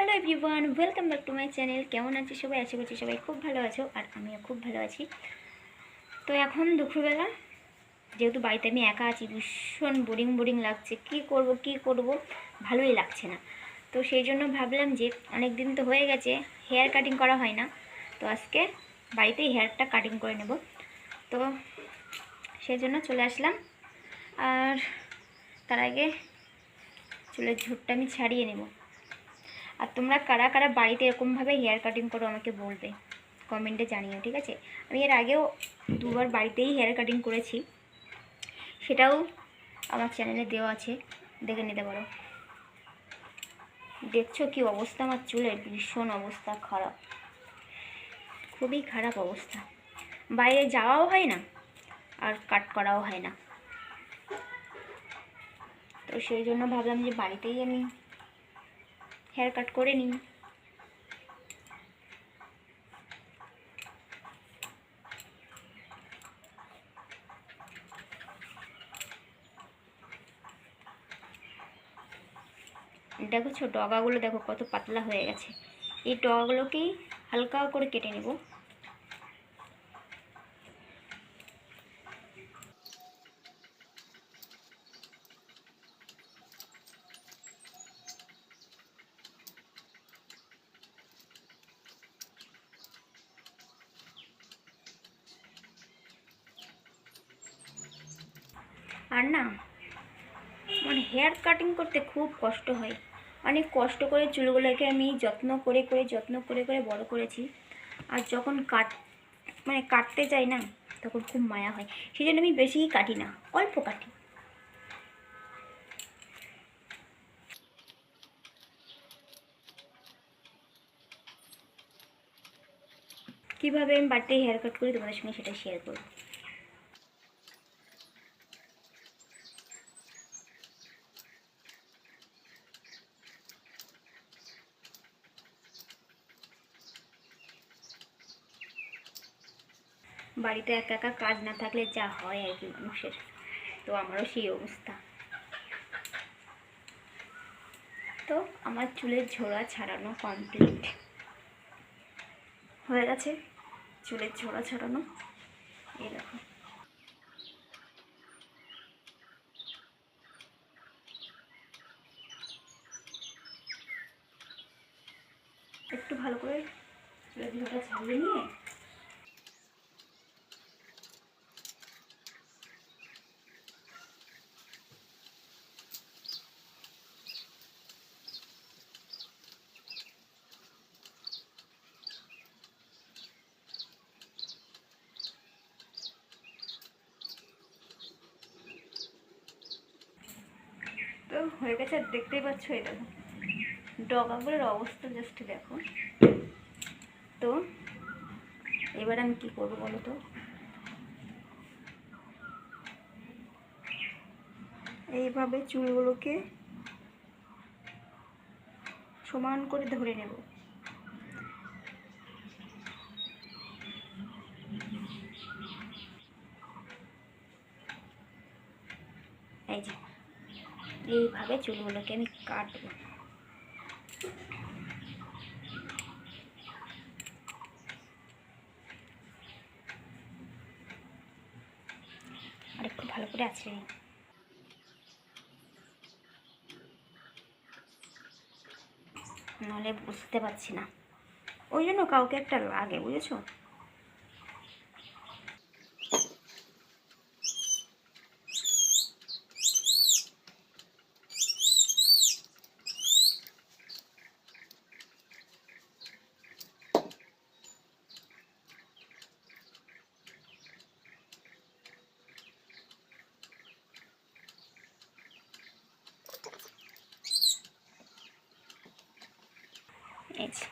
Hello everyone, welcome back to my channel. কেমন আছি সবাই? আশা করছি সবাই খুব ভালো আছো, আর আমিও খুব ভালো আছি। তো এখন দুপুরবেলা, যেহেতু বাড়িতে আমি একা আছি, ভীষণ বোরিং বোরিং লাগছে। কি করব ভালোই লাগছে না। তো সেই জন্য ভাবলাম যে অনেক দিন তো হয়ে গেছে হেয়ার কাটিং করা হয় না, তো আজকে বাড়িতেই হেয়ারটা কাটিং করে নেব। তো সেই জন্য চলে আসলাম। আর তার আগে চুলের ঝুঁটটা আমি ছাড়িয়ে নেব। আর তোমরা কারা কারা বাড়িতে এরকমভাবে হেয়ার কাটিং করো আমাকে বলবে, কমেন্টে জানিও, ঠিক আছে? আমি এর আগেও দুবার বাড়িতেই হেয়ার কাটিং করেছি, সেটাও আমার চ্যানেলে দেওয়া আছে, দেখে নিতে পারো। দেখছো কি অবস্থা আমার চুলের? ভীষণ অবস্থা খারাপ, খুবই খারাপ অবস্থা। বাইরে যাওয়াও হয় না আর কাট করাও হয় না। তো সেই জন্য ভাবলাম যে বাড়িতেই আমি হেয়ার কাট করে নিই। দেখো ছোট ডগাগুলো দেখো কত পাতলা হয়ে গেছে। এই ডগাগুলোকেই হালকা করে কেটে নেব। আর না, মানে হেয়ার কাটিং করতে খুব কষ্ট হয়। অনেক কষ্ট করে চুলগুলোকে আমি যত্ন করে বড় করেছি। আর যখন কাটতে যাই না, তখন খুব মায়া হয়। সেই জন্য আমি বেশিই কাটি না, অল্প কাটি। কীভাবে আমি বাড়িতে হেয়ার কাট করি তোমাদের সঙ্গে সেটা শেয়ার করব। বাড়িতে একা একা কাজ না থাকলে যা হয় আর কি মানুষের, তো আমারও সেই অবস্থা। তো আমার চুলের ঝোড়া ছাড়ানো কমপ্লিট হয়ে গেছে। চুলের ঝোড়া ছাড়ানো, এই দেখো। একটু ভালো করে চুলের ঝোড়াটা ছাড়িয়ে নিয়ে তো হয়ে গেছে। দেখতেই পাচ্ছ, এই দেখো ডগাগুলোর অবস্থা জাস্ট দেখো। তো এবার আমি কি করবো বলো তো? এইভাবে চুলগুলোকে সমান করে ধরে নেব। এই যে এইভাবে চুলগুলোকে আমি কাটবো। আর একটু ভালো করে আছে, নাহলে বুঝতে পারছি না, ওই জন্য কাউকে একটা লাগে, বুঝেছো? এই যে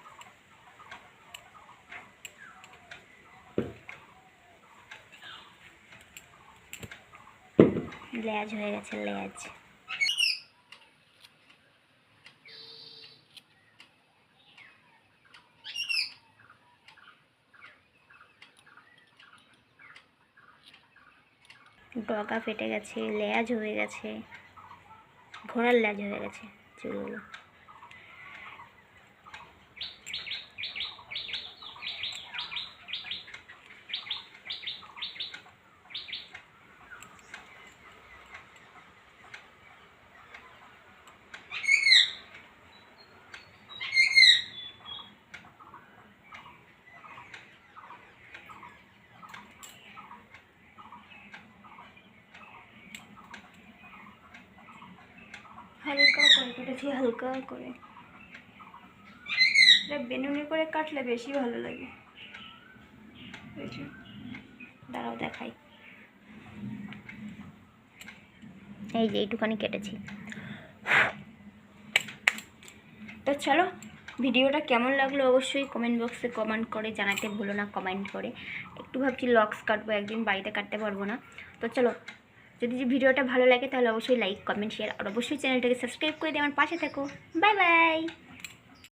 লেজ হয়ে গেছে, লেজ। ডগা ফেটে গেছে, লেজ হয়ে গেছে, ঘোড়ার লেজ হয়ে গেছে চুলগুলো। কেটেছি হালকা করে, এটা বেনুনি করে কাটলে বেশি ভালো লাগে। দাঁড়াও দেখাই, এই যে এইটুখানি কেটেছি। তো চলো, ভিডিওটা কেমন লাগলো অবশ্যই কমেন্ট বক্সে কমেন্ট করে জানাতে ভুলো না, কমেন্ট করে। একটু ভাবছি লক্স কাটবো, একদিন বাড়িতে কাটতে পারবো না। তো চলো, যদি ভিডিওটা ভালো লাগে তাহলে অবশ্যই লাইক কমেন্ট শেয়ার আর অবশ্যই চ্যানেলটাকে সাবস্ক্রাইব করে দিয়ে আমার পাশে থাকো। Bye bye.